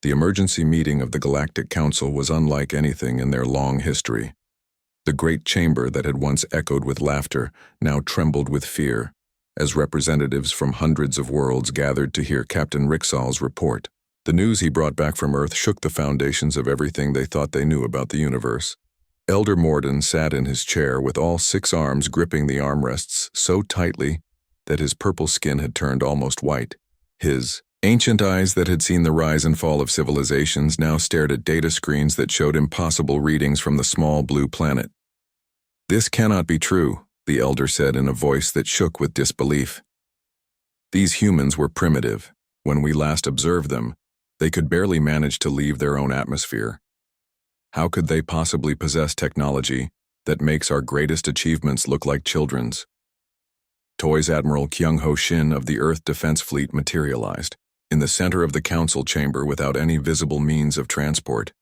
The emergency meeting of the Galactic Council was unlike anything in their long history. The great chamber that had once echoed with laughter now trembled with fear, as representatives from hundreds of worlds gathered to hear Captain Rixall's report. The news he brought back from Earth shook the foundations of everything they thought they knew about the universe. Elder Morden sat in his chair with all 6 arms gripping the armrests so tightly that his purple skin had turned almost white. His ancient eyes that had seen the rise and fall of civilizations now stared at data screens that showed impossible readings from the small blue planet. "This cannot be true," the elder said in a voice that shook with disbelief. "These humans were primitive. When we last observed them, they could barely manage to leave their own atmosphere. How could they possibly possess technology that makes our greatest achievements look like children's?" Toys Admiral Kyung-ho Shin of the Earth Defense Fleet materialized in the center of the council chamber without any visible means of transport.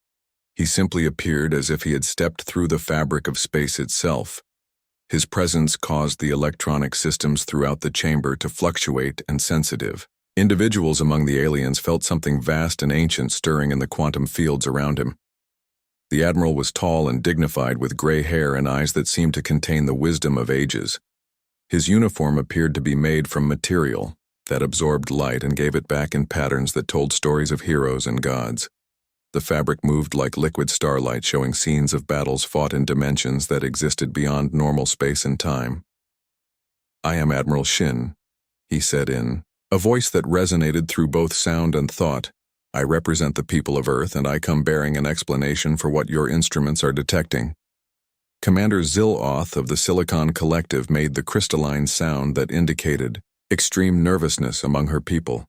He simply appeared as if he had stepped through the fabric of space itself. His presence caused the electronic systems throughout the chamber to fluctuate and sensitive. Individuals among the aliens felt something vast and ancient stirring in the quantum fields around him. The Admiral was tall and dignified with gray hair and eyes that seemed to contain the wisdom of ages. His uniform appeared to be made from material that absorbed light and gave it back in patterns that told stories of heroes and gods. The fabric moved like liquid starlight, showing scenes of battles fought in dimensions that existed beyond normal space and time. "I am Admiral Shin," he said in a voice that resonated through both sound and thought. "I represent the people of Earth, and I come bearing an explanation for what your instruments are detecting." Commander Zil-Oth of the Silicon Collective made the crystalline sound that indicated extreme nervousness among her people.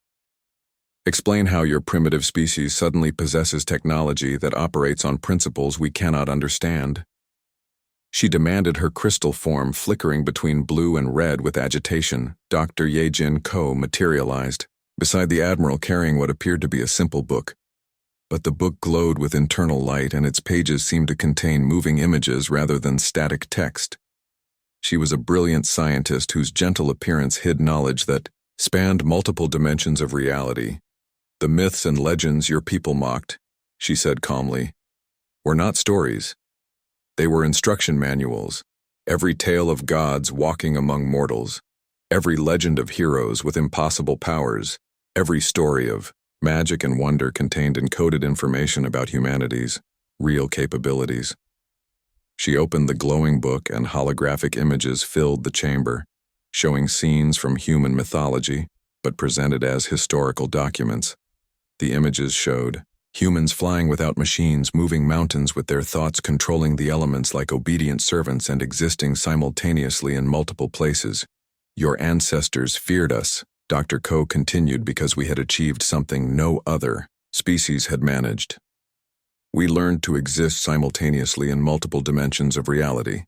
"Explain how your primitive species suddenly possesses technology that operates on principles we cannot understand." She demanded, her crystal form flickering between blue and red with agitation. Dr. Yejin Ko materialized beside the Admiral, carrying what appeared to be a simple book. But the book glowed with internal light, and its pages seemed to contain moving images rather than static text. She was a brilliant scientist whose gentle appearance hid knowledge that spanned multiple dimensions of reality. "The myths and legends your people mocked," she said calmly, "were not stories. They were instruction manuals, every tale of gods walking among mortals, every legend of heroes with impossible powers, every story of magic and wonder contained encoded information about humanity's real capabilities." She opened the glowing book, and holographic images filled the chamber, showing scenes from human mythology, but presented as historical documents. The images showed humans flying without machines, moving mountains with their thoughts, controlling the elements like obedient servants, and existing simultaneously in multiple places. "Your ancestors feared us," Dr. Ko continued, "because we had achieved something no other species had managed. We learned to exist simultaneously in multiple dimensions of reality.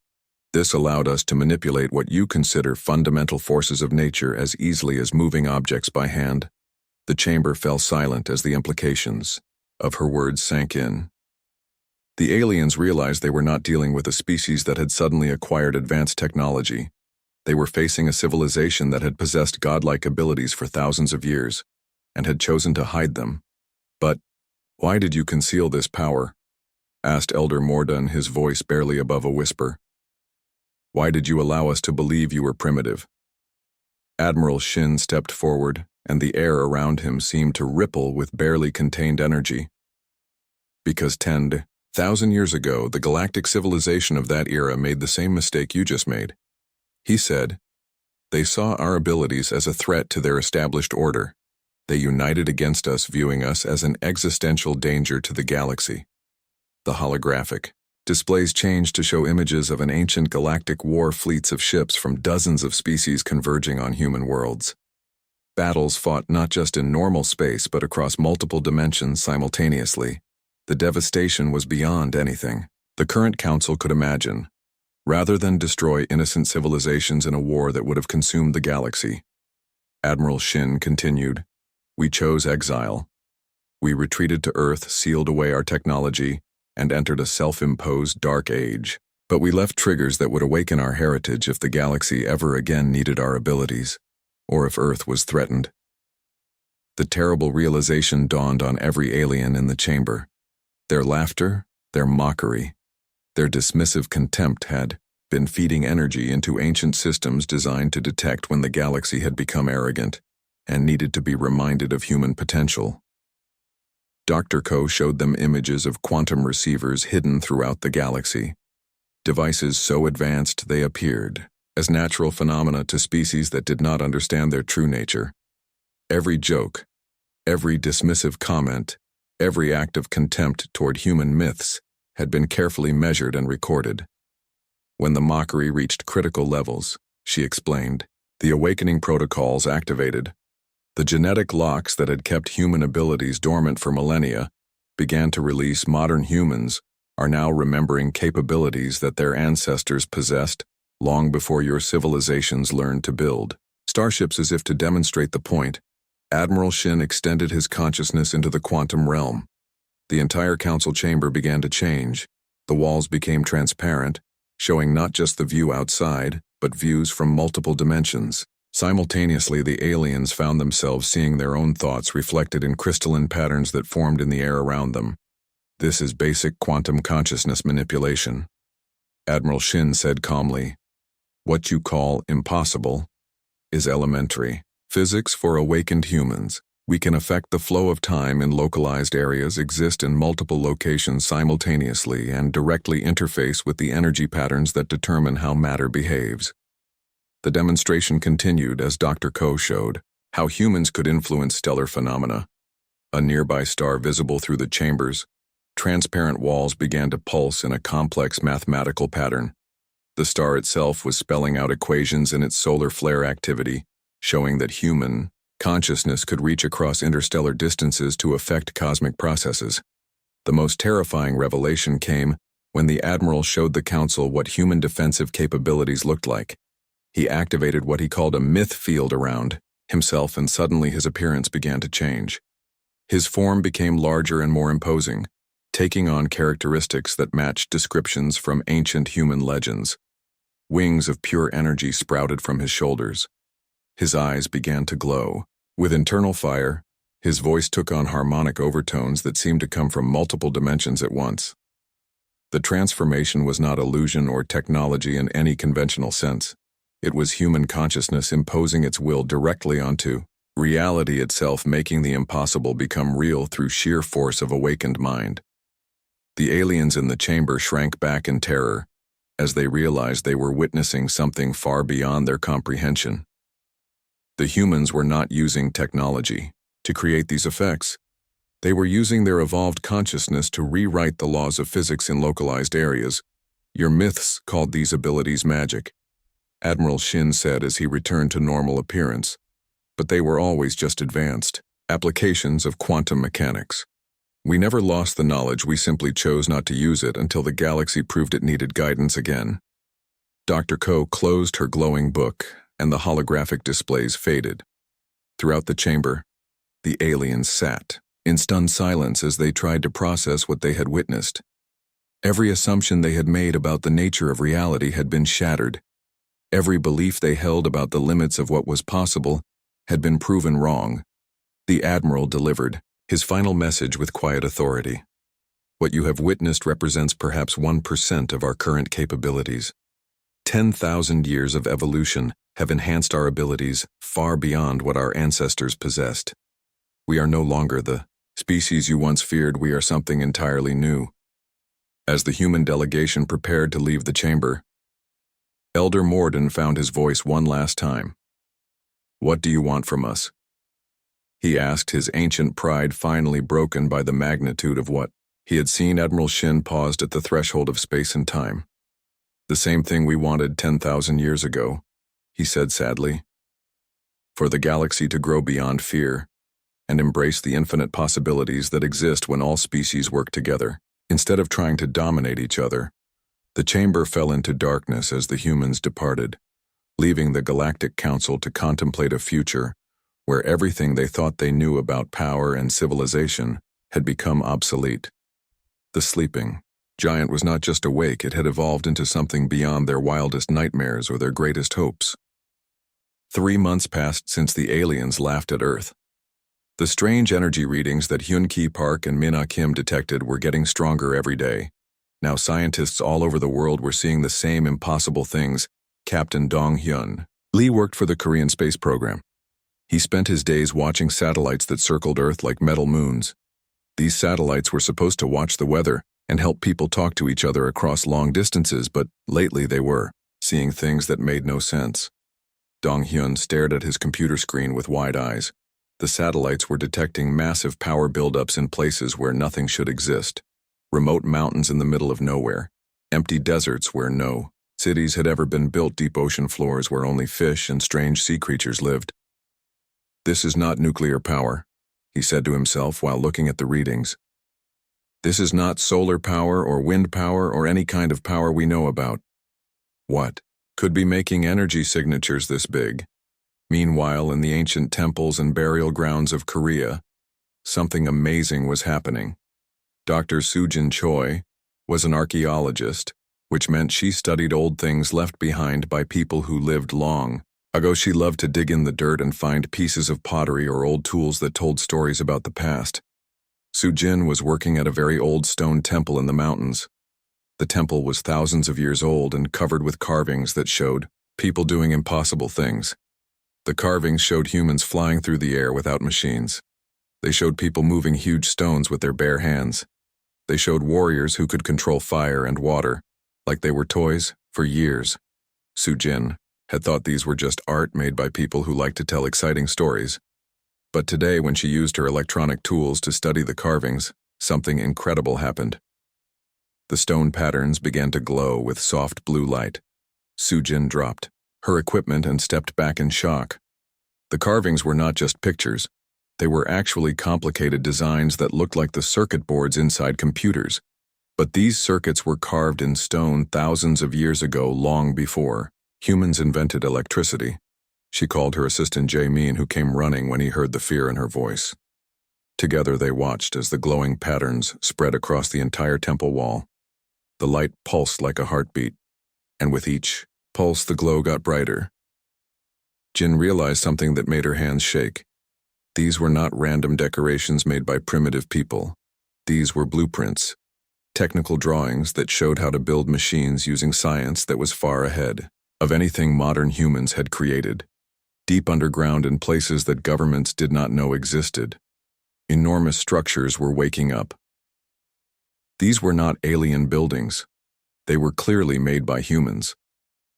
This allowed us to manipulate what you consider fundamental forces of nature as easily as moving objects by hand." The chamber fell silent as the implications of her words sank in. The aliens realized they were not dealing with a species that had suddenly acquired advanced technology. They were facing a civilization that had possessed godlike abilities for thousands of years, and had chosen to hide them. "But why did you conceal this power?" asked Elder Morden, his voice barely above a whisper. "Why did you allow us to believe you were primitive?" Admiral Shin stepped forward, and the air around him seemed to ripple with barely contained energy. "Because 10,000 years ago, the galactic civilization of that era made the same mistake you just made," he said. "They saw our abilities as a threat to their established order. They united against us, viewing us as an existential danger to the galaxy." The holographic displays changed to show images of an ancient galactic war, fleets of ships from dozens of species converging on human worlds. Battles fought not just in normal space but across multiple dimensions simultaneously. The devastation was beyond anything the current council could imagine. Rather than destroy innocent civilizations in a war that would have consumed the galaxy, Admiral Shin continued, "We chose exile. We retreated to Earth, sealed away our technology, and entered a self-imposed dark age. But we left triggers that would awaken our heritage if the galaxy ever again needed our abilities, or if Earth was threatened." The terrible realization dawned on every alien in the chamber. Their laughter, their mockery, their dismissive contempt had been feeding energy into ancient systems designed to detect when the galaxy had become arrogant and needed to be reminded of human potential. Dr. Ko showed them images of quantum receivers hidden throughout the galaxy, devices so advanced they appeared as natural phenomena to species that did not understand their true nature. Every joke, every dismissive comment, every act of contempt toward human myths had been carefully measured and recorded. When the mockery reached critical levels, she explained, the awakening protocols activated. The genetic locks that had kept human abilities dormant for millennia began to release. Modern humans are now remembering capabilities that their ancestors possessed long before your civilizations learned to build starships. As if to demonstrate the point, Admiral Shin extended his consciousness into the quantum realm. The entire council chamber began to change. The walls became transparent, showing not just the view outside, but views from multiple dimensions. Simultaneously, the aliens found themselves seeing their own thoughts reflected in crystalline patterns that formed in the air around them. This is basic quantum consciousness manipulation. Admiral Shin said calmly, "What you call impossible is elementary physics for awakened humans. We can affect the flow of time in localized areas, exist in multiple locations simultaneously, and directly interface with the energy patterns that determine how matter behaves." The demonstration continued as Dr. Ko showed how humans could influence stellar phenomena. A nearby star visible through the chambers, transparent walls began to pulse in a complex mathematical pattern. The star itself was spelling out equations in its solar flare activity, showing that human consciousness could reach across interstellar distances to affect cosmic processes. The most terrifying revelation came when the Admiral showed the Council what human defensive capabilities looked like. He activated what he called a myth field around himself, and suddenly his appearance began to change. His form became larger and more imposing, taking on characteristics that matched descriptions from ancient human legends. Wings of pure energy sprouted from his shoulders. His eyes began to glow. With internal fire, his voice took on harmonic overtones that seemed to come from multiple dimensions at once. The transformation was not illusion or technology in any conventional sense. It was human consciousness imposing its will directly onto reality itself, making the impossible become real through sheer force of awakened mind. The aliens in the chamber shrank back in terror as they realized they were witnessing something far beyond their comprehension. The humans were not using technology to create these effects. They were using their evolved consciousness to rewrite the laws of physics in localized areas. Your myths called these abilities magic, Admiral Shin said as he returned to normal appearance. But they were always just advanced applications of quantum mechanics. We never lost the knowledge, we simply chose not to use it until the galaxy proved it needed guidance again. Dr. Ko closed her glowing book, and the holographic displays faded. Throughout the chamber, the aliens sat in stunned silence as they tried to process what they had witnessed. Every assumption they had made about the nature of reality had been shattered. Every belief they held about the limits of what was possible had been proven wrong. The Admiral delivered his final message with quiet authority. What you have witnessed represents perhaps 1% of our current capabilities. 10,000 years of evolution have enhanced our abilities far beyond what our ancestors possessed. We are no longer the species you once feared, we are something entirely new. As the human delegation prepared to leave the chamber, Elder Morden found his voice one last time. "What do you want from us?" he asked, his ancient pride finally broken by the magnitude of what he had seen. Admiral Shin paused at the threshold of space and time. "The same thing we wanted 10,000 years ago," he said sadly. "For the galaxy to grow beyond fear and embrace the infinite possibilities that exist when all species work together, instead of trying to dominate each other." The chamber fell into darkness as the humans departed, leaving the Galactic Council to contemplate a future where everything they thought they knew about power and civilization had become obsolete. The sleeping giant was not just awake, it had evolved into something beyond their wildest nightmares or their greatest hopes. 3 months passed since the aliens laughed at Earth. The strange energy readings that Hyun-Ki Park and Min Kim detected were getting stronger every day. Now scientists all over the world were seeing the same impossible things. Captain Dong-hyun Lee worked for the Korean space program. He spent his days watching satellites that circled Earth like metal moons. These satellites were supposed to watch the weather and help people talk to each other across long distances, but lately they were seeing things that made no sense. Dong-hyun stared at his computer screen with wide eyes. The satellites were detecting massive power buildups in places where nothing should exist. Remote mountains in the middle of nowhere. Empty deserts where no cities had ever been built, deep ocean floors where only fish and strange sea creatures lived. This is not nuclear power, he said to himself while looking at the readings. This is not solar power or wind power or any kind of power we know about. What could be making energy signatures this big? Meanwhile, in the ancient temples and burial grounds of Korea, something amazing was happening. Dr. Sujin Choi was an archaeologist, which meant she studied old things left behind by people who lived long ago. She loved to dig in the dirt and find pieces of pottery or old tools that told stories about the past. Sujin was working at a very old stone temple in the mountains. The temple was thousands of years old and covered with carvings that showed people doing impossible things. The carvings showed humans flying through the air without machines. They showed people moving huge stones with their bare hands. They showed warriors who could control fire and water, like they were toys, for years. Sujin had thought these were just art made by people who liked to tell exciting stories. But today, when she used her electronic tools to study the carvings, something incredible happened. The stone patterns began to glow with soft blue light. Sujin dropped her equipment and stepped back in shock. The carvings were not just pictures. They were actually complicated designs that looked like the circuit boards inside computers. But these circuits were carved in stone thousands of years ago, long before humans invented electricity. She called her assistant Jae-min, who came running when he heard the fear in her voice. Together they watched as the glowing patterns spread across the entire temple wall. The light pulsed like a heartbeat, and with each pulse the glow got brighter. Jin realized something that made her hands shake. These were not random decorations made by primitive people. These were blueprints, technical drawings that showed how to build machines using science that was far ahead of anything modern humans had created. Deep underground in places that governments did not know existed, enormous structures were waking up. These were not alien buildings. They were clearly made by humans.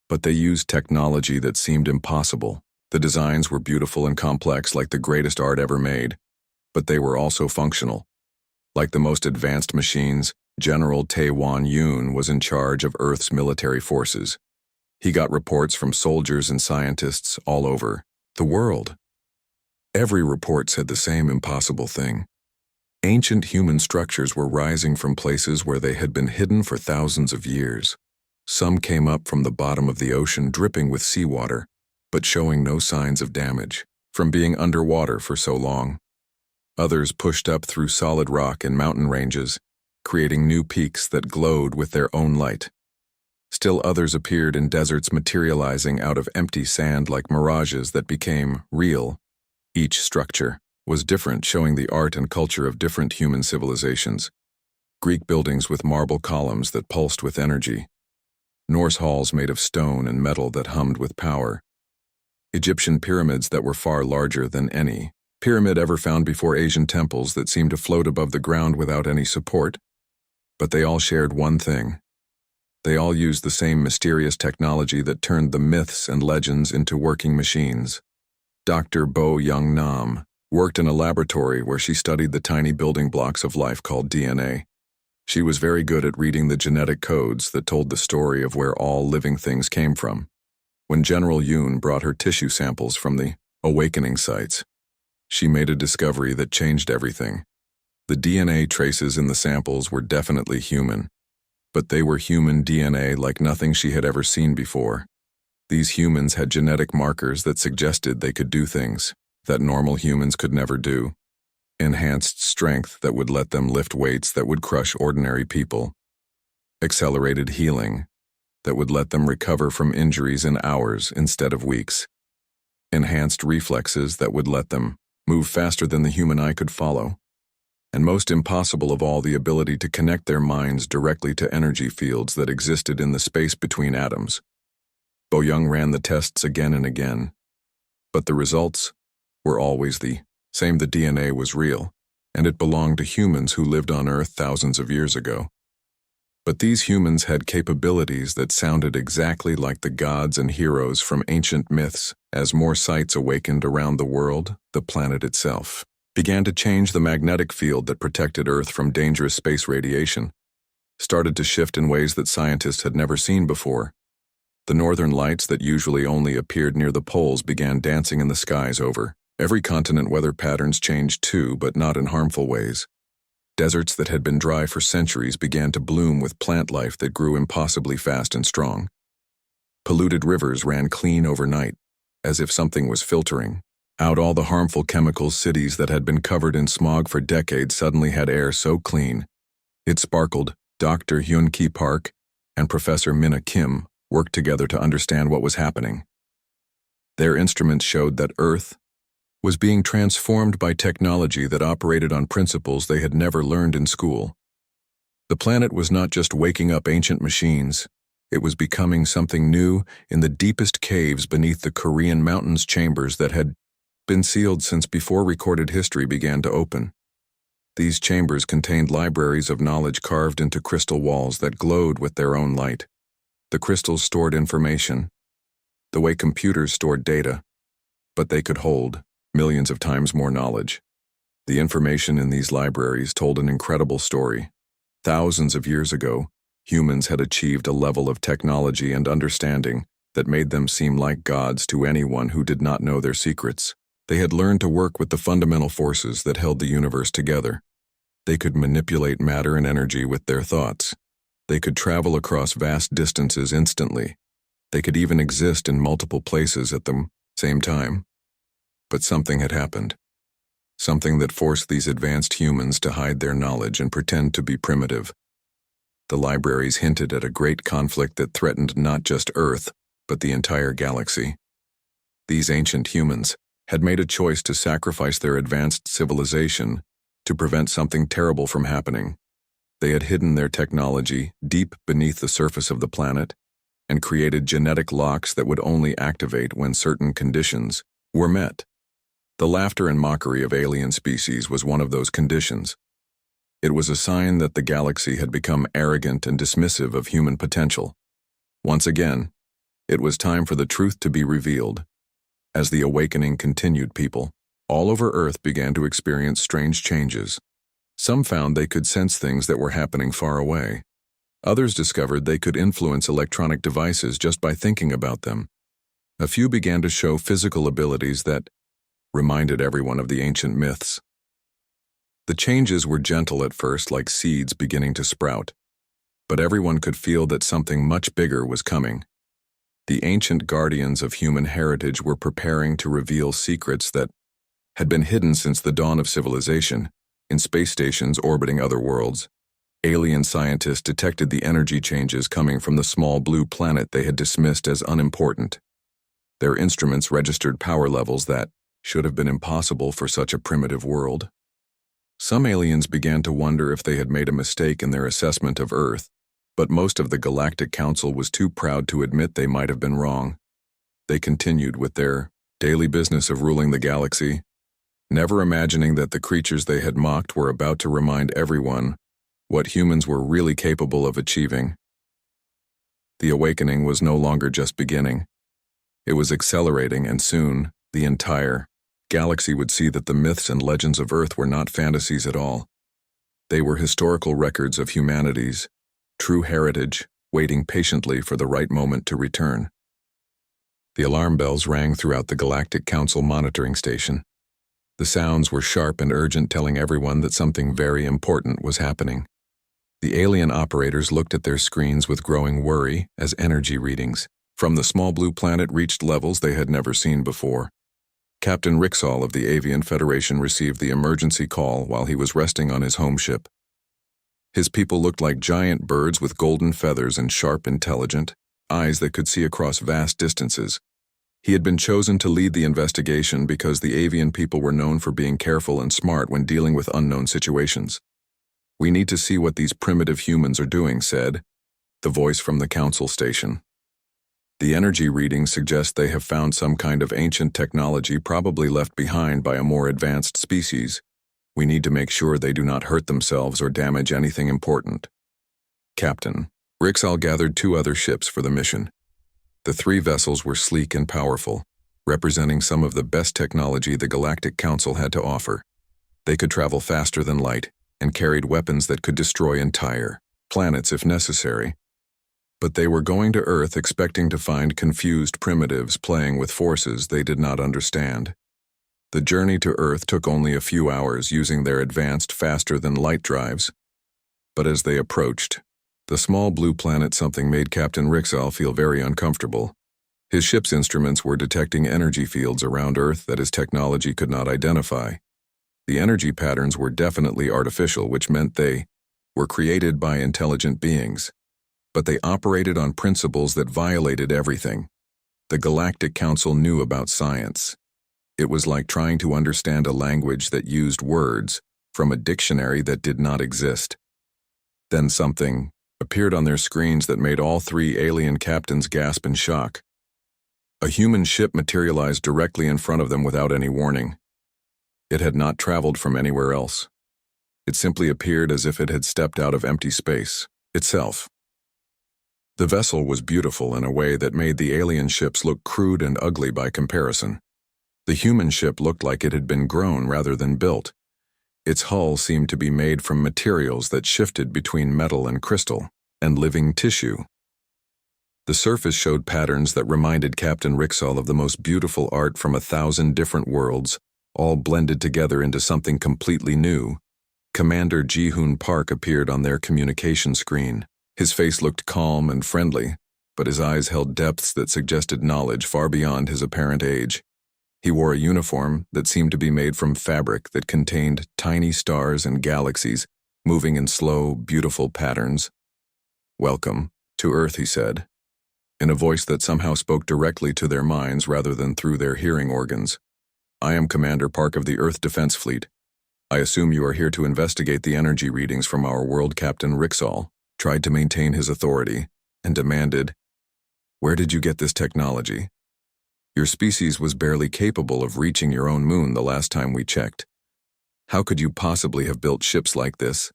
But they used technology that seemed impossible. The designs were beautiful and complex, like the greatest art ever made. But they were also functional. Like the most advanced machines, General Tae-won Yoon was in charge of Earth's military forces. He got reports from soldiers and scientists all over the world. Every report said the same impossible thing. Ancient human structures were rising from places where they had been hidden for thousands of years. Some came up from the bottom of the ocean, dripping with seawater, but showing no signs of damage from being underwater for so long. Others pushed up through solid rock and mountain ranges, creating new peaks that glowed with their own light. Still others appeared in deserts, materializing out of empty sand like mirages that became real. Each structure was different, showing the art and culture of different human civilizations. Greek buildings with marble columns that pulsed with energy. Norse halls made of stone and metal that hummed with power. Egyptian pyramids that were far larger than any pyramid ever found before. Asian temples that seemed to float above the ground without any support. But they all shared one thing. They all used the same mysterious technology that turned the myths and legends into working machines. Dr. Bo Young-nam worked in a laboratory where she studied the tiny building blocks of life called DNA. She was very good at reading the genetic codes that told the story of where all living things came from. When General Yoon brought her tissue samples from the awakening sites, she made a discovery that changed everything. The DNA traces in the samples were definitely human, but they were human DNA like nothing she had ever seen before. These humans had genetic markers that suggested they could do things that normal humans could never do. Enhanced strength that would let them lift weights that would crush ordinary people. Accelerated healing that would let them recover from injuries in hours instead of weeks. Enhanced reflexes that would let them move faster than the human eye could follow, and most impossible of all, the ability to connect their minds directly to energy fields that existed in the space between atoms. Bo-young ran the tests again and again, but the results were always the same. The DNA was real, and it belonged to humans who lived on Earth thousands of years ago. But these humans had capabilities that sounded exactly like the gods and heroes from ancient myths. As more sights awakened around the world, the planet itself began to change. The magnetic field that protected Earth from dangerous space radiation started to shift in ways that scientists had never seen before. The northern lights that usually only appeared near the poles began dancing in the skies over every continent. Weather patterns changed too, but not in harmful ways. Deserts that had been dry for centuries began to bloom with plant life that grew impossibly fast and strong. Polluted rivers ran clean overnight, as if something was filtering out all the harmful chemicals. Cities that had been covered in smog for decades suddenly had air so clean it sparkled. Dr. Hyun-Ki Park and Professor Minna Kim worked together to understand what was happening. Their instruments showed that Earth was being transformed by technology that operated on principles they had never learned in school. The planet was not just waking up ancient machines, it was becoming something new in the deepest caves beneath the Korean mountains, chambers that had been sealed since before recorded history began to open. These chambers contained libraries of knowledge carved into crystal walls that glowed with their own light. The crystals stored information, the way computers stored data, but they could hold millions of times more knowledge. The information in these libraries told an incredible story. Thousands of years ago, humans had achieved a level of technology and understanding that made them seem like gods to anyone who did not know their secrets. They had learned to work with the fundamental forces that held the universe together. They could manipulate matter and energy with their thoughts. They could travel across vast distances instantly. They could even exist in multiple places at the same time. But something had happened. Something that forced these advanced humans to hide their knowledge and pretend to be primitive. The libraries hinted at a great conflict that threatened not just Earth, but the entire galaxy. These ancient humans had made a choice to sacrifice their advanced civilization to prevent something terrible from happening. They had hidden their technology deep beneath the surface of the planet and created genetic locks that would only activate when certain conditions were met. The laughter and mockery of alien species was one of those conditions. It was a sign that the galaxy had become arrogant and dismissive of human potential. Once again, it was time for the truth to be revealed. As the awakening continued, people all over Earth began to experience strange changes. Some found they could sense things that were happening far away. Others discovered they could influence electronic devices just by thinking about them. A few began to show physical abilities that reminded everyone of the ancient myths. The changes were gentle at first, like seeds beginning to sprout, but everyone could feel that something much bigger was coming. The ancient guardians of human heritage were preparing to reveal secrets that had been hidden since the dawn of civilization. In space stations orbiting other worlds, alien scientists detected the energy changes coming from the small blue planet they had dismissed as unimportant. Their instruments registered power levels that should have been impossible for such a primitive world. Some aliens began to wonder if they had made a mistake in their assessment of Earth, but most of the Galactic Council was too proud to admit they might have been wrong. They continued with their daily business of ruling the galaxy, never imagining that the creatures they had mocked were about to remind everyone what humans were really capable of achieving. The awakening was no longer just beginning. It was accelerating, and soon, the entire galaxy would see that the myths and legends of Earth were not fantasies at all. They were historical records of humanity's true heritage, waiting patiently for the right moment to return. The alarm bells rang throughout the Galactic Council monitoring station. The sounds were sharp and urgent, telling everyone that something very important was happening. The alien operators looked at their screens with growing worry as energy readings from the small blue planet reached levels they had never seen before. Captain Rixall of the Avian Federation received the emergency call while he was resting on his home ship. His people looked like giant birds with golden feathers and sharp, intelligent eyes that could see across vast distances. He had been chosen to lead the investigation because the avian people were known for being careful and smart when dealing with unknown situations. "We need to see what these primitive humans are doing," said the voice from the council station. "The energy readings suggest they have found some kind of ancient technology probably left behind by a more advanced species. We need to make sure they do not hurt themselves or damage anything important." Captain Rixall gathered 2 other ships for the mission. The 3 vessels were sleek and powerful, representing some of the best technology the Galactic Council had to offer. They could travel faster than light and carried weapons that could destroy entire planets if necessary. But they were going to Earth expecting to find confused primitives playing with forces they did not understand. The journey to Earth took only a few hours using their advanced faster-than-light drives. But as they approached the small blue planet, something made Captain Rixall feel very uncomfortable. His ship's instruments were detecting energy fields around Earth that his technology could not identify. The energy patterns were definitely artificial, which meant they were created by intelligent beings. But they operated on principles that violated everything. The Galactic Council knew about science. It was like trying to understand a language that used words from a dictionary that did not exist. Then something appeared on their screens that made all 3 alien captains gasp in shock. A human ship materialized directly in front of them without any warning. It had not traveled from anywhere else. It simply appeared as if it had stepped out of empty space itself. The vessel was beautiful in a way that made the alien ships look crude and ugly by comparison. The human ship looked like it had been grown rather than built. Its hull seemed to be made from materials that shifted between metal and crystal and living tissue. The surface showed patterns that reminded Captain Rixall of the most beautiful art from 1,000 different worlds, all blended together into something completely new. Commander Ji-hoon Park appeared on their communication screen. His face looked calm and friendly, but his eyes held depths that suggested knowledge far beyond his apparent age. He wore a uniform that seemed to be made from fabric that contained tiny stars and galaxies moving in slow, beautiful patterns. "Welcome to Earth," he said, in a voice that somehow spoke directly to their minds rather than through their hearing organs. "I am Commander Park of the Earth Defense Fleet. I assume you are here to investigate the energy readings from our world." Captain Rixall tried to maintain his authority and demanded, "Where did you get this technology? Your species was barely capable of reaching your own moon the last time we checked. How could you possibly have built ships like this?"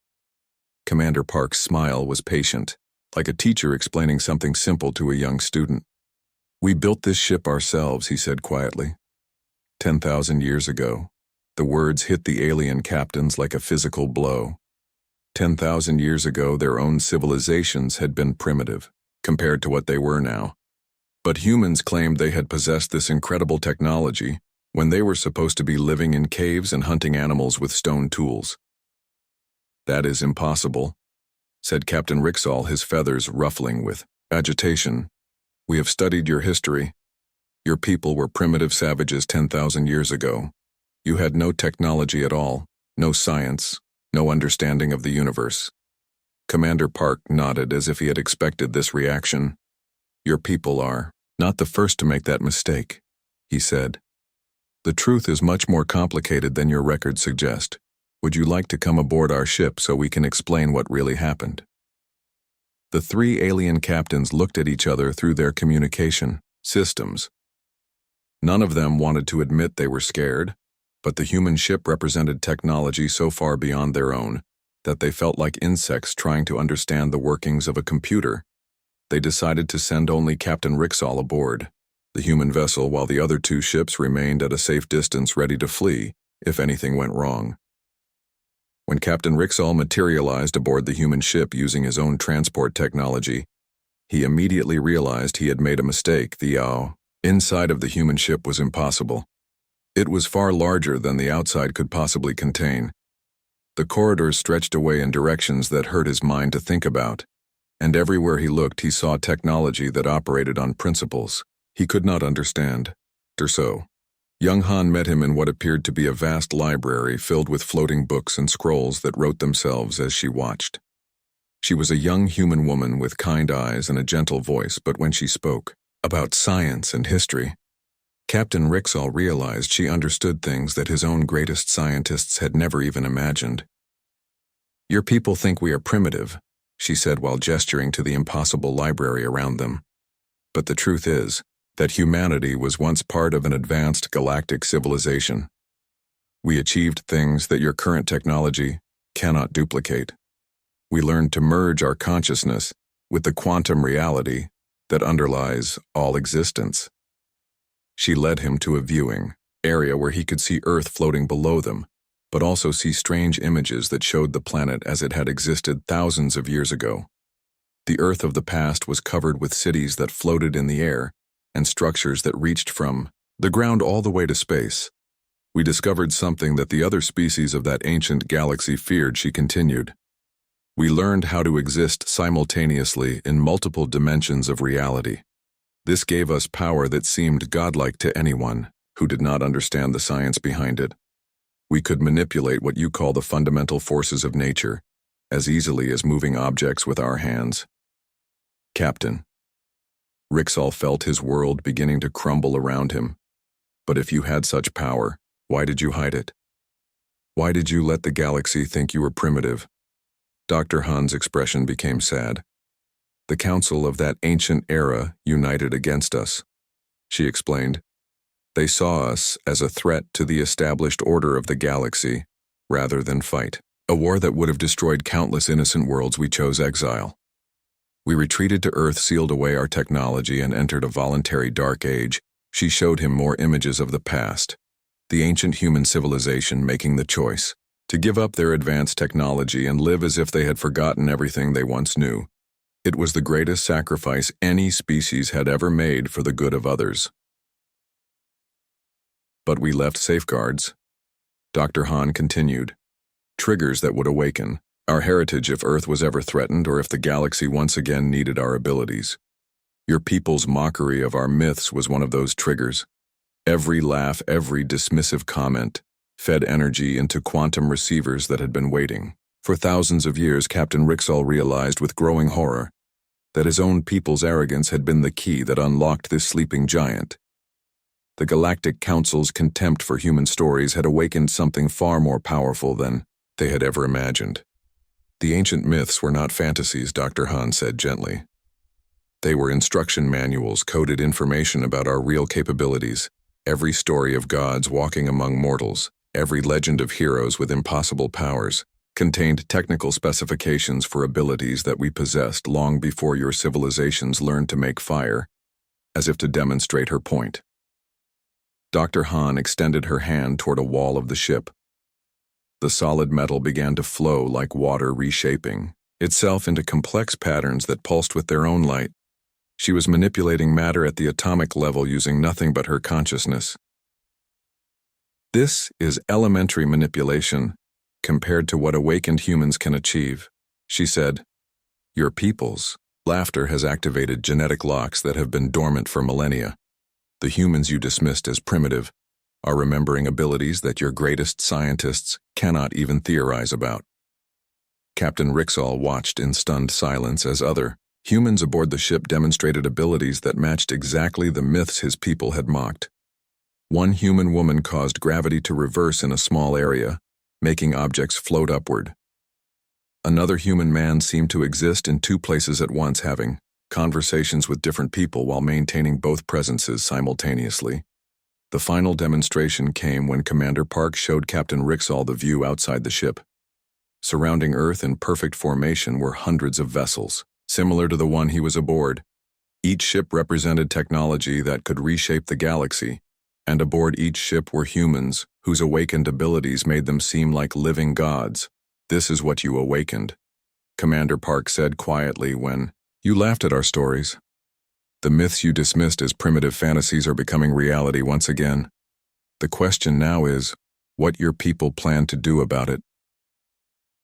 Commander Park's smile was patient, like a teacher explaining something simple to a young student. "We built this ship ourselves," he said quietly. 10,000 years ago." The words hit the alien captains like a physical blow. 10,000 years ago, their own civilizations had been primitive, compared to what they were now. But humans claimed they had possessed this incredible technology when they were supposed to be living in caves and hunting animals with stone tools. "That is impossible," said Captain Rixall, his feathers ruffling with agitation. "We have studied your history. Your people were primitive savages 10,000 years ago. You had no technology at all, no science, no understanding of the universe." Commander Park nodded as if he had expected this reaction. "Your people are not the first to make that mistake," he said. "The truth is much more complicated than your records suggest. Would you like to come aboard our ship so we can explain what really happened?" The 3 alien captains looked at each other through their communication systems. None of them wanted to admit they were scared, but the human ship represented technology so far beyond their own that they felt like insects trying to understand the workings of a computer. They decided to send only Captain Rixall aboard the human vessel, while the other 2 ships remained at a safe distance ready to flee if anything went wrong. When Captain Rixall materialized aboard the human ship using his own transport technology, he immediately realized he had made a mistake. The inside of the human ship was impossible. It was far larger than the outside could possibly contain. The corridors stretched away in directions that hurt his mind to think about, and everywhere he looked he saw technology that operated on principles he could not understand. So, Young Han met him in what appeared to be a vast library filled with floating books and scrolls that wrote themselves as she watched. She was a young human woman with kind eyes and a gentle voice, but when she spoke about science and history, Captain Rixall realized she understood things that his own greatest scientists had never even imagined. "Your people think we are primitive," she said while gesturing to the impossible library around them. "But the truth is that humanity was once part of an advanced galactic civilization. We achieved things that your current technology cannot duplicate. We learned to merge our consciousness with the quantum reality that underlies all existence." She led him to a viewing area where he could see Earth floating below them, but also see strange images that showed the planet as it had existed thousands of years ago. The Earth of the past was covered with cities that floated in the air and structures that reached from the ground all the way to space. "We discovered something that the other species of that ancient galaxy feared," she continued. "We learned how to exist simultaneously in multiple dimensions of reality. This gave us power that seemed godlike to anyone who did not understand the science behind it. We could manipulate what you call the fundamental forces of nature as easily as moving objects with our hands." "Captain." Rixall felt his world beginning to crumble around him. "But if you had such power, why did you hide it? Why did you let the galaxy think you were primitive?" Dr. Han's expression became sad. "The council of that ancient era united against us," she explained. "They saw us as a threat to the established order of the galaxy, rather than fight. A war that would have destroyed countless innocent worlds. We chose exile. We retreated to Earth, sealed away our technology, and entered a voluntary dark age." She showed him more images of the past, the ancient human civilization making the choice to give up their advanced technology and live as if they had forgotten everything they once knew. It was the greatest sacrifice any species had ever made for the good of others. "But we left safeguards," Dr. Han continued. "Triggers that would awaken our heritage if Earth was ever threatened or if the galaxy once again needed our abilities. Your people's mockery of our myths was one of those triggers. Every laugh, every dismissive comment fed energy into quantum receivers that had been waiting. For thousands of years, Captain Rixall realized with growing horror that his own people's arrogance had been the key that unlocked this sleeping giant. The Galactic Council's contempt for human stories had awakened something far more powerful than they had ever imagined. "The ancient myths were not fantasies," Dr. Han said gently. "They were instruction manuals, coded information about our real capabilities. Every story of gods walking among mortals, every legend of heroes with impossible powers, contained technical specifications for abilities that we possessed long before your civilizations learned to make fire," as if to demonstrate her point. Dr. Han extended her hand toward a wall of the ship. The solid metal began to flow like water, reshaping itself into complex patterns that pulsed with their own light. She was manipulating matter at the atomic level using nothing but her consciousness. "This is elementary manipulation compared to what awakened humans can achieve," she said. "Your people's laughter has activated genetic locks that have been dormant for millennia. The humans you dismissed as primitive are remembering abilities that your greatest scientists cannot even theorize about." Captain Rixall watched in stunned silence as other humans aboard the ship demonstrated abilities that matched exactly the myths his people had mocked. One human woman caused gravity to reverse in a small area, making objects float upward. Another human man seemed to exist in two places at once, having conversations with different people while maintaining both presences simultaneously. The final demonstration came when Commander Park showed Captain Rixall the view outside the ship. Surrounding Earth in perfect formation were hundreds of vessels, similar to the one he was aboard. Each ship represented technology that could reshape the galaxy, and aboard each ship were humans whose awakened abilities made them seem like living gods. "This is what you awakened," Commander Park said quietly when you laughed at our stories. "The myths you dismissed as primitive fantasies are becoming reality once again. The question now is what your people plan to do about it."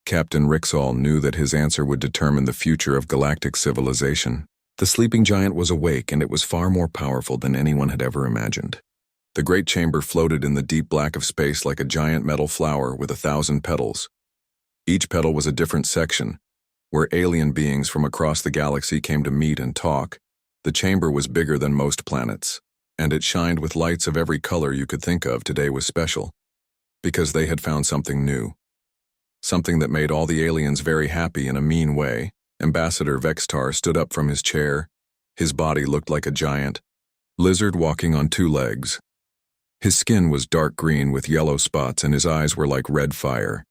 Captain Rixall knew that his answer would determine the future of galactic civilization. The sleeping giant was awake, and it was far more powerful than anyone had ever imagined. The great chamber floated in the deep black of space like a giant metal flower with 1,000 petals. Each petal was a different section, where alien beings from across the galaxy came to meet and talk. The chamber was bigger than most planets, and it shined with lights of every color you could think of. Today was special, because they had found something new. Something that made all the aliens very happy in a mean way. Ambassador Vextar stood up from his chair. His body looked like a giant lizard walking on two legs. His skin was dark green with yellow spots and his eyes were like red fire.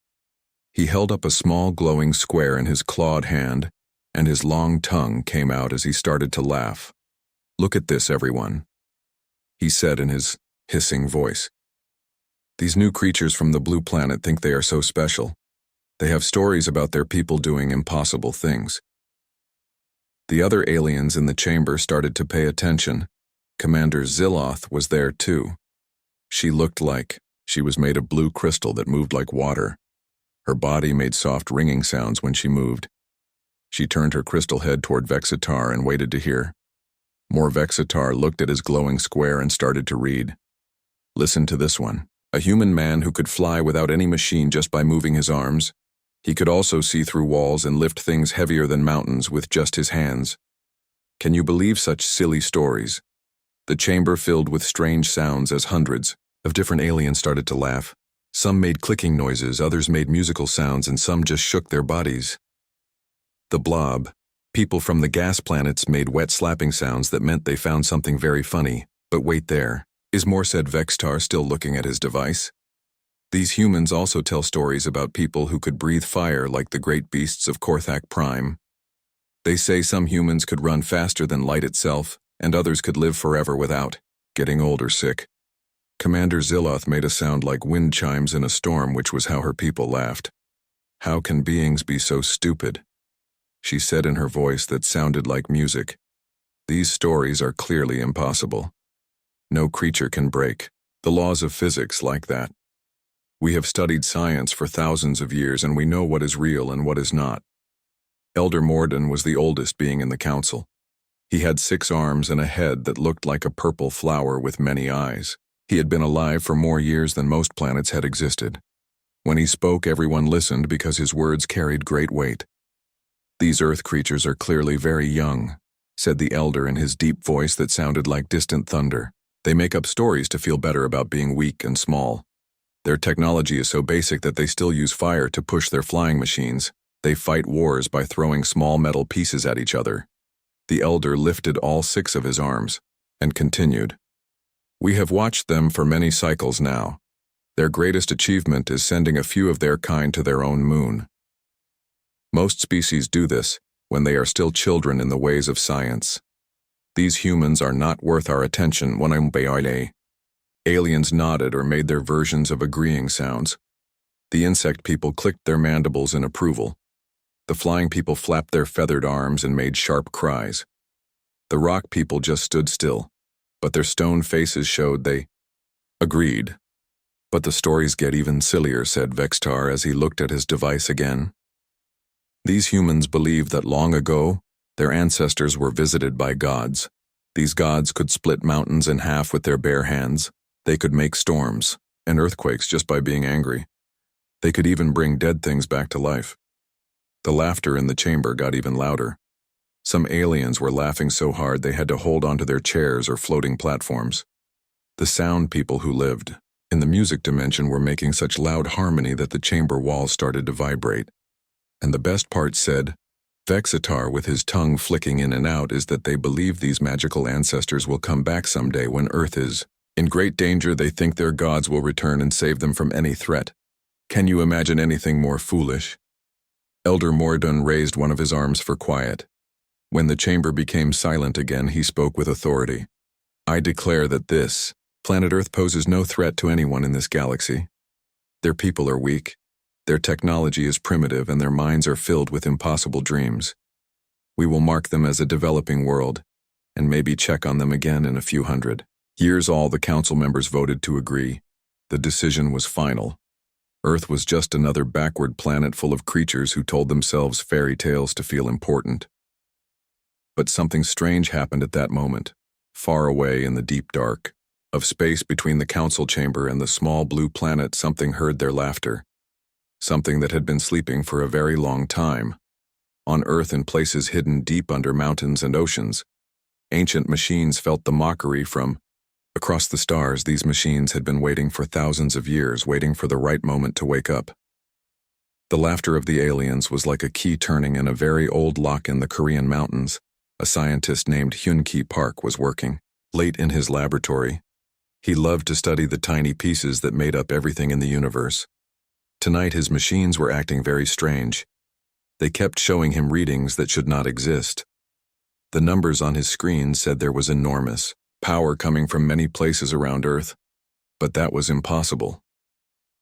He held up a small glowing square in his clawed hand, and his long tongue came out as he started to laugh. "Look at this, everyone," he said in his hissing voice. "These new creatures from the blue planet think they are so special. They have stories about their people doing impossible things." The other aliens in the chamber started to pay attention. Commander Ziloth was there too. She looked like she was made of blue crystal that moved like water. Her body made soft ringing sounds when she moved. She turned her crystal head toward Vexitar and waited to hear. More Vexitar looked at his glowing square and started to read. "Listen to this one. A human man who could fly without any machine just by moving his arms. He could also see through walls and lift things heavier than mountains with just his hands. Can you believe such silly stories?" The chamber filled with strange sounds as hundreds of different aliens started to laugh. Some made clicking noises, others made musical sounds, and some just shook their bodies. The blob, people from the gas planets, made wet slapping sounds that meant they found something very funny. "But wait there, is more," said Vextar, still looking at his device. "These humans also tell stories about people who could breathe fire like the great beasts of Korthak Prime. They say some humans could run faster than light itself, and others could live forever without getting old or sick." Commander Ziloth made a sound like wind chimes in a storm, which was how her people laughed. "How can beings be so stupid?" she said in her voice that sounded like music. "These stories are clearly impossible. No creature can break the laws of physics like that. We have studied science for thousands of years and we know what is real and what is not." Elder Morden was the oldest being in the council. He had 6 arms and a head that looked like a purple flower with many eyes. He had been alive for more years than most planets had existed. When he spoke, everyone listened because his words carried great weight. "These Earth creatures are clearly very young," said the elder in his deep voice that sounded like distant thunder. "They make up stories to feel better about being weak and small. Their technology is so basic that they still use fire to push their flying machines. They fight wars by throwing small metal pieces at each other." The elder lifted all 6 of his arms and continued. "We have watched them for many cycles now. Their greatest achievement is sending a few of their kind to their own moon. Most species do this when they are still children in the ways of science. These humans are not worth our attention. Aliens nodded or made their versions of agreeing sounds. The insect people clicked their mandibles in approval. The flying people flapped their feathered arms and made sharp cries. The rock people just stood still, but their stone faces showed they agreed. "But the stories get even sillier," said Vextar as he looked at his device again. "These humans believe that long ago, their ancestors were visited by gods. These gods could split mountains in half with their bare hands. They could make storms and earthquakes just by being angry. They could even bring dead things back to life." The laughter in the chamber got even louder. Some aliens were laughing so hard they had to hold onto their chairs or floating platforms. The sound people who lived in the music dimension were making such loud harmony that the chamber walls started to vibrate. And the best part, said Vexitar with his tongue flicking in and out, is that they believe these magical ancestors will come back someday when Earth is in great danger. They think their gods will return and save them from any threat. Can you imagine anything more foolish? Elder Morden raised one of his arms for quiet. When the chamber became silent again, he spoke with authority. "I declare that this planet Earth poses no threat to anyone in this galaxy. Their people are weak, their technology is primitive, and their minds are filled with impossible dreams. We will mark them as a developing world, and maybe check on them again in a few hundred years." All the council members voted to agree. The decision was final. Earth was just another backward planet full of creatures who told themselves fairy tales to feel important. But something strange happened at that moment. Far away in the deep dark of space between the council chamber and the small blue planet, something heard their laughter. Something that had been sleeping for a very long time. On Earth, in places hidden deep under mountains and oceans, ancient machines felt the mockery from Across the stars, these machines had been waiting for thousands of years, waiting for the right moment to wake up. The laughter of the aliens was like a key turning in a very old lock in the Korean mountains. A scientist named Hyun-Ki Park was working. Late in his laboratory, he loved to study the tiny pieces that made up everything in the universe. Tonight his machines were acting very strange. They kept showing him readings that should not exist. The numbers on his screen said there was enormous power coming from many places around Earth, but that was impossible.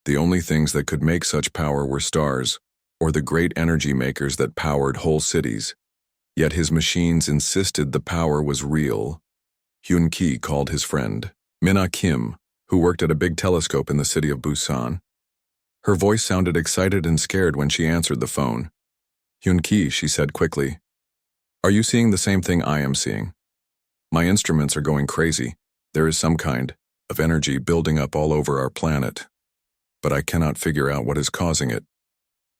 The only things that could make such power were stars, or the great energy makers that powered whole cities. Yet his machines insisted the power was real. Hyun-Ki called his friend, Mina Kim, who worked at a big telescope in the city of Busan. Her voice sounded excited and scared when she answered the phone. Hyun-Ki, she said quickly, "Are you seeing the same thing I am seeing? My instruments are going crazy. There is some kind of energy building up all over our planet, but I cannot figure out what is causing it."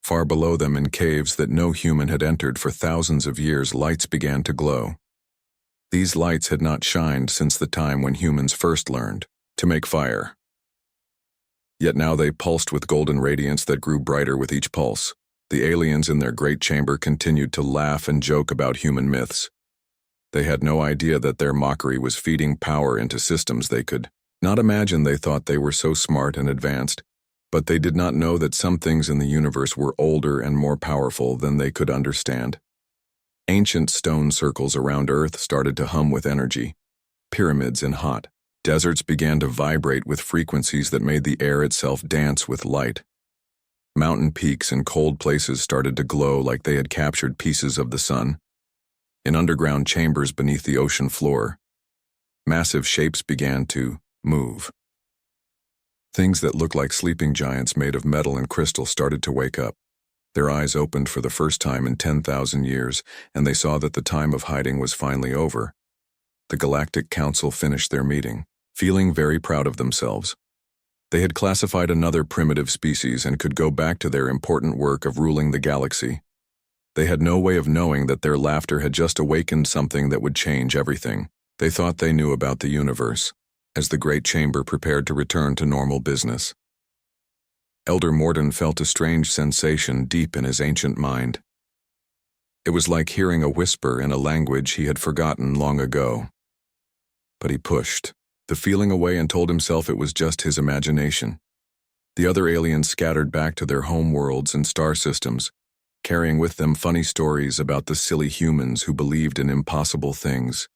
Far below them, in caves that no human had entered for thousands of years, lights began to glow. These lights had not shined since the time when humans first learned to make fire. Yet now they pulsed with golden radiance that grew brighter with each pulse. The aliens in their great chamber continued to laugh and joke about human myths. They had no idea that their mockery was feeding power into systems they could not imagine. They thought they were so smart and advanced, but they did not know that some things in the universe were older and more powerful than they could understand. Ancient stone circles around Earth started to hum with energy. Pyramids and hot deserts began to vibrate with frequencies that made the air itself dance with light. Mountain peaks and cold places started to glow like they had captured pieces of the sun. In underground chambers beneath the ocean floor, massive shapes began to move. Things that looked like sleeping giants made of metal and crystal started to wake up. Their eyes opened for the first time in 10,000 years, and they saw that the time of hiding was finally over. The Galactic Council finished their meeting, feeling very proud of themselves. They had classified another primitive species and could go back to their important work of ruling the galaxy. They had no way of knowing that their laughter had just awakened something that would change everything. They thought they knew about the universe, as the great chamber prepared to return to normal business. Elder Morden felt a strange sensation deep in his ancient mind. It was like hearing a whisper in a language he had forgotten long ago. But he pushed the feeling away and told himself it was just his imagination. The other aliens scattered back to their home worlds and star systems, carrying with them funny stories about the silly humans who believed in impossible things.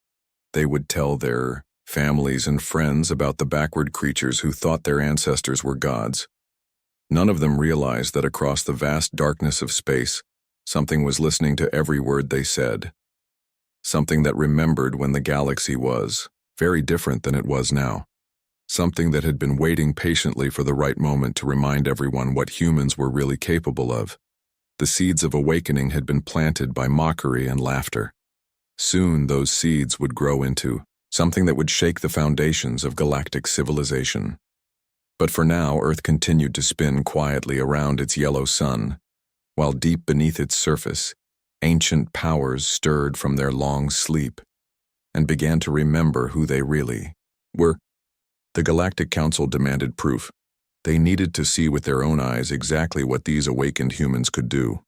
They would tell their families and friends about the backward creatures who thought their ancestors were gods. None of them realized that across the vast darkness of space, something was listening to every word they said. Something that remembered when the galaxy was very different than it was now. Something that had been waiting patiently for the right moment to remind everyone what humans were really capable of. The seeds of awakening had been planted by mockery and laughter. Soon those seeds would grow into something that would shake the foundations of galactic civilization. But for now, Earth continued to spin quietly around its yellow sun, while deep beneath its surface, ancient powers stirred from their long sleep and began to remember who they really were. The Galactic Council demanded proof. They needed to see with their own eyes exactly what these awakened humans could do.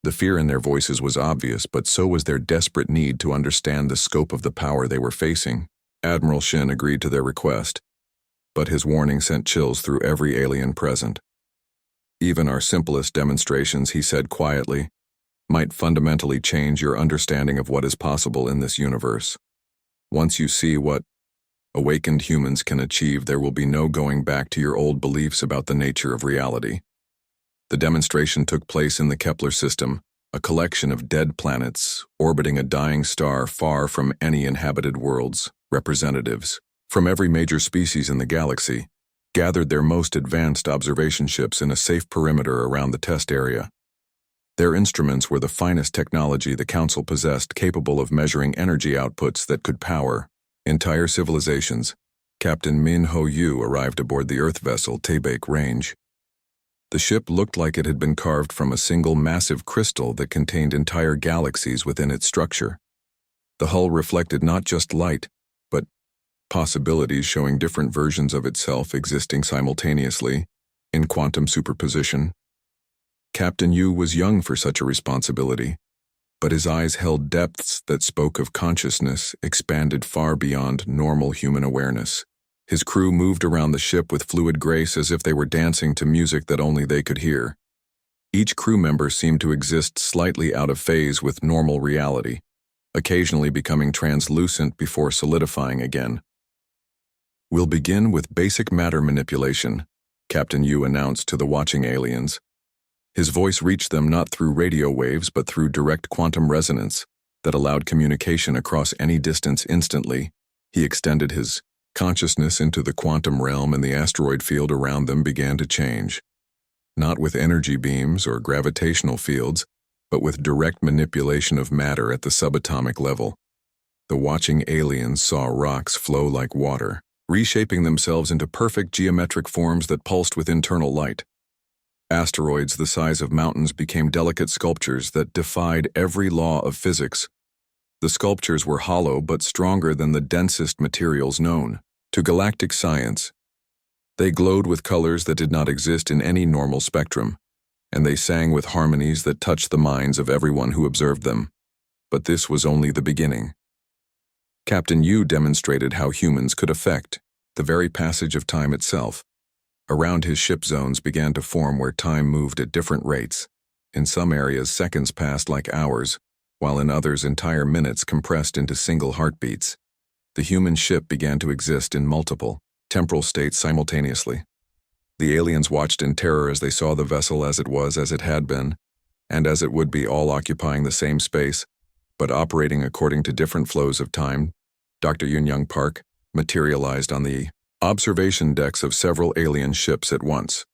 The fear in their voices was obvious, but so was their desperate need to understand the scope of the power they were facing. Admiral Shin agreed to their request, but his warning sent chills through every alien present. Even our simplest demonstrations, he said quietly, might fundamentally change your understanding of what is possible in this universe. Once you see what awakened humans can achieve, there will be no going back to your old beliefs about the nature of reality. The demonstration took place in the Kepler system, a collection of dead planets orbiting a dying star far from any inhabited worlds. Representatives from every major species in the galaxy gathered their most advanced observation ships in a safe perimeter around the test area. Their instruments were the finest technology the Council possessed, capable of measuring energy outputs that could power entire civilizations. Captain Min Ho-yu arrived aboard the Earth vessel Taebaek Range. The ship looked like it had been carved from a single massive crystal that contained entire galaxies within its structure. The hull reflected not just light, but possibilities showing different versions of itself existing simultaneously, in quantum superposition. Captain Yu was young for such a responsibility, but his eyes held depths that spoke of consciousness expanded far beyond normal human awareness. His crew moved around the ship with fluid grace as if they were dancing to music that only they could hear. Each crew member seemed to exist slightly out of phase with normal reality, occasionally becoming translucent before solidifying again. "We'll begin with basic matter manipulation," Captain Yu announced to the watching aliens. His voice reached them not through radio waves but through direct quantum resonance that allowed communication across any distance instantly. He extended his consciousness into the quantum realm, and the asteroid field around them began to change. Not with energy beams or gravitational fields, but with direct manipulation of matter at the subatomic level. The watching aliens saw rocks flow like water, reshaping themselves into perfect geometric forms that pulsed with internal light. Asteroids the size of mountains became delicate sculptures that defied every law of physics. The sculptures were hollow but stronger than the densest materials known to galactic science. They glowed with colors that did not exist in any normal spectrum, and they sang with harmonies that touched the minds of everyone who observed them. But this was only the beginning. Captain Yu demonstrated how humans could affect the very passage of time itself. Around his ship, zones began to form where time moved at different rates. In some areas, seconds passed like hours, while in others, entire minutes compressed into single heartbeats. The human ship began to exist in multiple temporal states simultaneously. The aliens watched in terror as they saw the vessel as it had been, and as it would be, all occupying the same space, but operating according to different flows of time. Dr. Yun-Young Park materialized on the observation decks of several alien ships at once.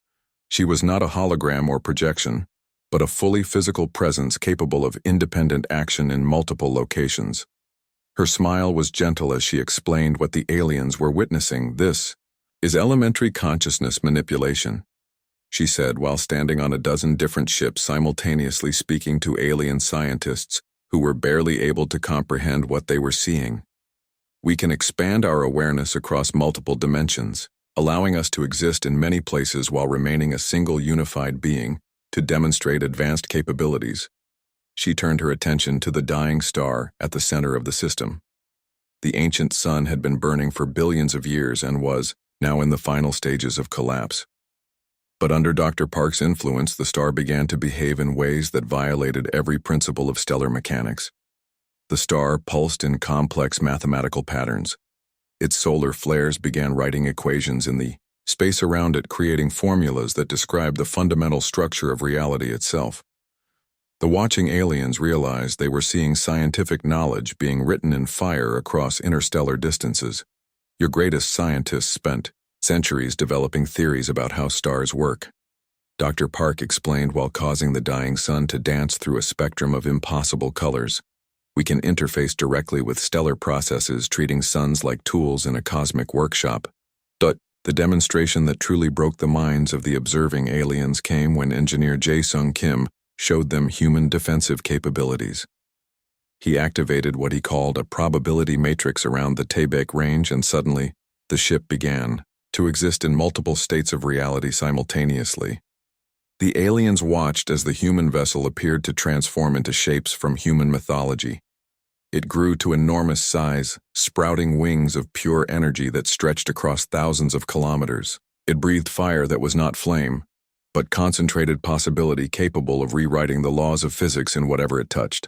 She was not a hologram or projection, but a fully physical presence capable of independent action in multiple locations. Her smile was gentle as she explained what the aliens were witnessing. "This is elementary consciousness manipulation," she said while standing on a dozen different ships simultaneously speaking to alien scientists who were barely able to comprehend what they were seeing. "We can expand our awareness across multiple dimensions, allowing us to exist in many places while remaining a single unified being to demonstrate advanced capabilities." She turned her attention to the dying star at the center of the system. The ancient sun had been burning for billions of years and was now in the final stages of collapse. But under Dr. Park's influence, the star began to behave in ways that violated every principle of stellar mechanics. The star pulsed in complex mathematical patterns. Its solar flares began writing equations in the space around it, creating formulas that described the fundamental structure of reality itself. The watching aliens realized they were seeing scientific knowledge being written in fire across interstellar distances. Your greatest scientists spent centuries developing theories about how stars work, Dr. Park explained while causing the dying sun to dance through a spectrum of impossible colors. "We can interface directly with stellar processes, treating suns like tools in a cosmic workshop." The demonstration that truly broke the minds of the observing aliens came when engineer Jae-Sung Kim showed them human defensive capabilities. He activated what he called a probability matrix around the Taebaek range, and suddenly, the ship began to exist in multiple states of reality simultaneously. The aliens watched as the human vessel appeared to transform into shapes from human mythology. It grew to enormous size, sprouting wings of pure energy that stretched across thousands of kilometers. It breathed fire that was not flame, but concentrated possibility capable of rewriting the laws of physics in whatever it touched.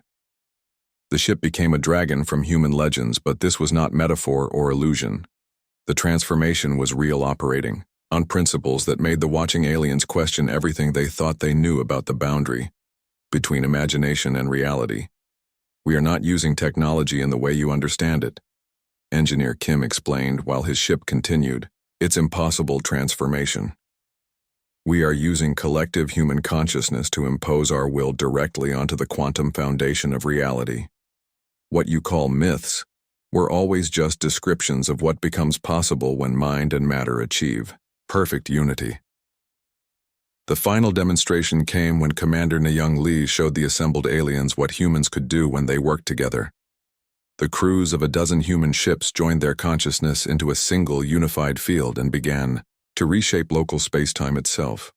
The ship became a dragon from human legends, but this was not metaphor or illusion. The transformation was real, operating on principles that made the watching aliens question everything they thought they knew about the boundary between imagination and reality. "We are not using technology in the way you understand it," Engineer Kim explained while his ship continued its impossible transformation. "We are using collective human consciousness to impose our will directly onto the quantum foundation of reality. What you call myths were always just descriptions of what becomes possible when mind and matter achieve perfect unity." The final demonstration came when Commander Na-Young Lee showed the assembled aliens what humans could do when they worked together. The crews of a dozen human ships joined their consciousness into a single unified field and began to reshape local spacetime itself.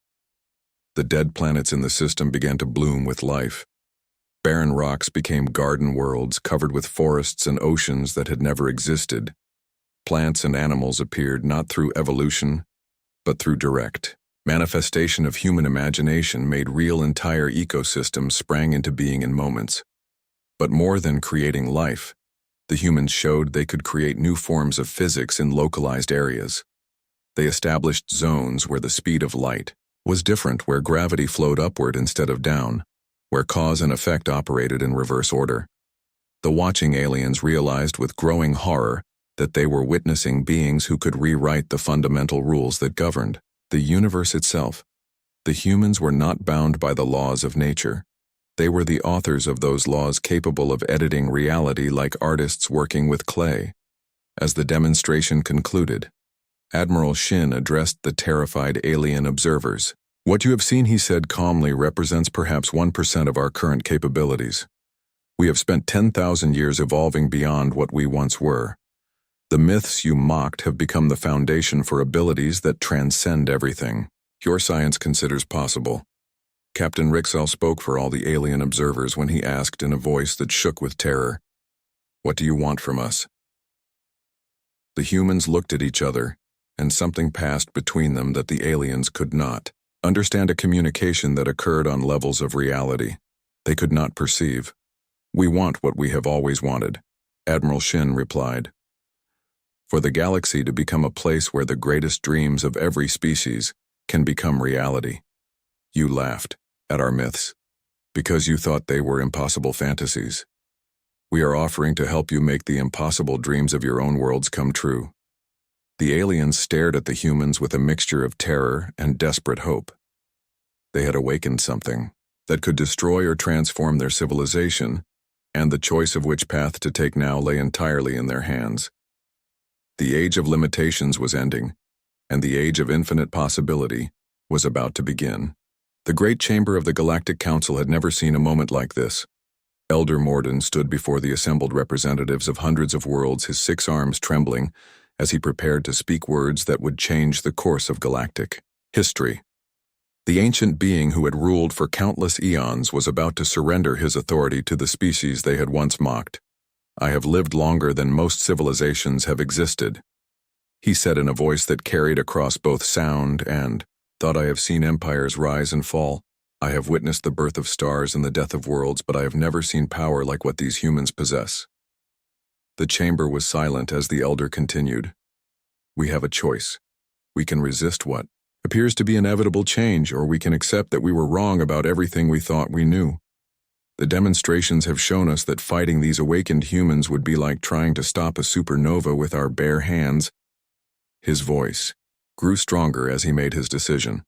The dead planets in the system began to bloom with life. Barren rocks became garden worlds covered with forests and oceans that had never existed. Plants and animals appeared not through evolution, but through direct manifestation of human imagination made real entire ecosystems sprang into being in moments. But more than creating life, the humans showed they could create new forms of physics in localized areas. They established zones where the speed of light was different, where gravity flowed upward instead of down, where cause and effect operated in reverse order. The watching aliens realized with growing horror that they were witnessing beings who could rewrite the fundamental rules that governed the universe itself. The humans were not bound by the laws of nature. They were the authors of those laws, capable of editing reality like artists working with clay. As the demonstration concluded, Admiral Shin addressed the terrified alien observers. "What you have seen," he said calmly, "represents perhaps 1% of our current capabilities. We have spent 10,000 years evolving beyond what we once were. The myths you mocked have become the foundation for abilities that transcend everything your science considers possible." Captain Rixell spoke for all the alien observers when he asked in a voice that shook with terror, "What do you want from us?" The humans looked at each other, and something passed between them that the aliens could not understand, a communication that occurred on levels of reality they could not perceive. "We want what we have always wanted," Admiral Shin replied. "For the galaxy to become a place where the greatest dreams of every species can become reality. You laughed at our myths because you thought they were impossible fantasies. We are offering to help you make the impossible dreams of your own worlds come true." The aliens stared at the humans with a mixture of terror and desperate hope. They had awakened something that could destroy or transform their civilization, and the choice of which path to take now lay entirely in their hands. The age of limitations was ending, and the age of infinite possibility was about to begin. The great chamber of the Galactic Council had never seen a moment like this. Elder Morden stood before the assembled representatives of hundreds of worlds, his 6 arms trembling, as he prepared to speak words that would change the course of galactic history. The ancient being who had ruled for countless eons was about to surrender his authority to the species they had once mocked. "I have lived longer than most civilizations have existed," he said in a voice that carried across both sound and thought. "I have seen empires rise and fall. I have witnessed the birth of stars and the death of worlds, but I have never seen power like what these humans possess." The chamber was silent as the elder continued. "We have a choice. We can resist what appears to be inevitable change, or we can accept that we were wrong about everything we thought we knew. The demonstrations have shown us that fighting these awakened humans would be like trying to stop a supernova with our bare hands." His voice grew stronger as he made his decision.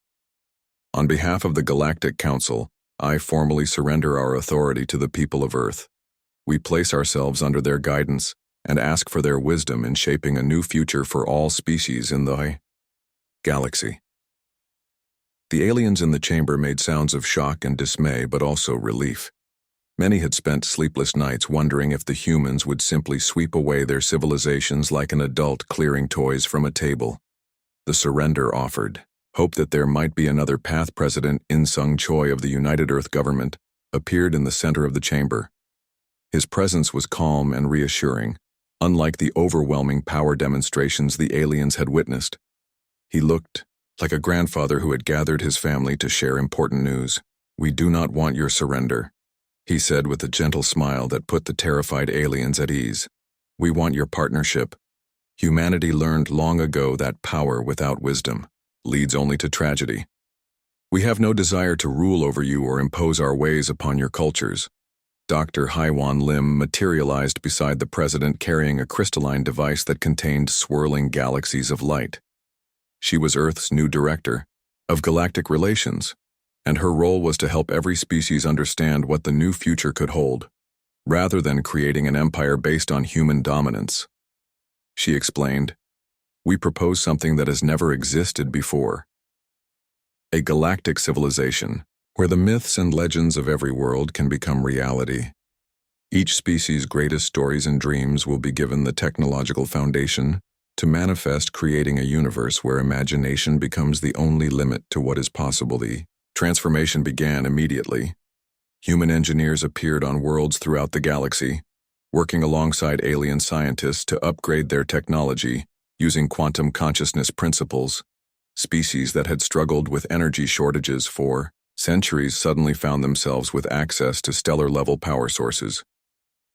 "On behalf of the Galactic Council, I formally surrender our authority to the people of Earth. We place ourselves under their guidance and ask for their wisdom in shaping a new future for all species in the galaxy." The aliens in the chamber made sounds of shock and dismay, but also relief. Many had spent sleepless nights wondering if the humans would simply sweep away their civilizations like an adult clearing toys from a table. The surrender offered hope that there might be another path. President In-sung Choi of the United Earth Government appeared in the center of the chamber. His presence was calm and reassuring, unlike the overwhelming power demonstrations the aliens had witnessed. He looked like a grandfather who had gathered his family to share important news. "We do not want your surrender," he said with a gentle smile that put the terrified aliens at ease. "We want your partnership. Humanity learned long ago that power without wisdom leads only to tragedy. We have no desire to rule over you or impose our ways upon your cultures." Dr. Haiwan Lim materialized beside the president, carrying a crystalline device that contained swirling galaxies of light. She was Earth's new director of galactic relations, and her role was to help every species understand what the new future could hold, rather than creating an empire based on human dominance. She explained, "We propose something that has never existed before. A galactic civilization where the myths and legends of every world can become reality. Each species' greatest stories and dreams will be given the technological foundation to manifest, creating a universe where imagination becomes the only limit to what is possible. The transformation began immediately. Human engineers appeared on worlds throughout the galaxy, working alongside alien scientists to upgrade their technology using quantum consciousness principles. Species that had struggled with energy shortages for centuries suddenly found themselves with access to stellar-level power sources.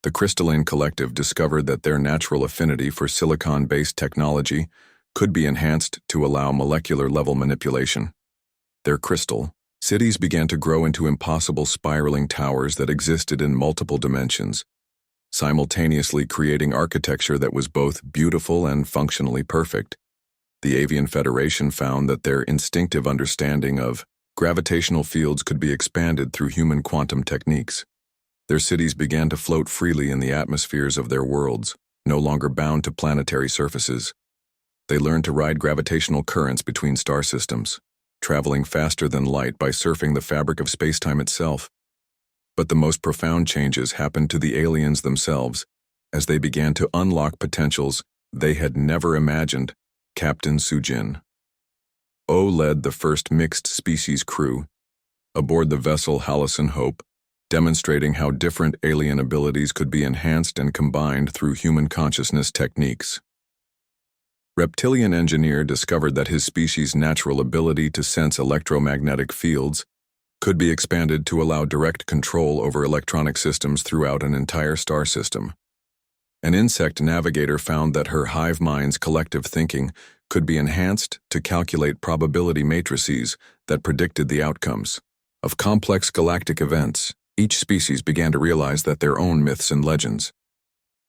The Crystalline Collective discovered that their natural affinity for silicon-based technology could be enhanced to allow molecular-level manipulation. Their crystal cities began to grow into impossible spiraling towers that existed in multiple dimensions, simultaneously creating architecture that was both beautiful and functionally perfect. The Avian Federation found that their instinctive understanding of gravitational fields could be expanded through human quantum techniques. Their cities began to float freely in the atmospheres of their worlds, no longer bound to planetary surfaces. They learned to ride gravitational currents between star systems, traveling faster than light by surfing the fabric of spacetime itself. But the most profound changes happened to the aliens themselves, as they began to unlock potentials they had never imagined. Captain Sujin O led the first mixed-species crew aboard the vessel Halcyon Hope, demonstrating how different alien abilities could be enhanced and combined through human consciousness techniques. Reptilian Engineer discovered that his species' natural ability to sense electromagnetic fields could be expanded to allow direct control over electronic systems throughout an entire star system. An insect navigator found that her hive mind's collective thinking could be enhanced to calculate probability matrices that predicted the outcomes of complex galactic events. Each species began to realize that their own myths and legends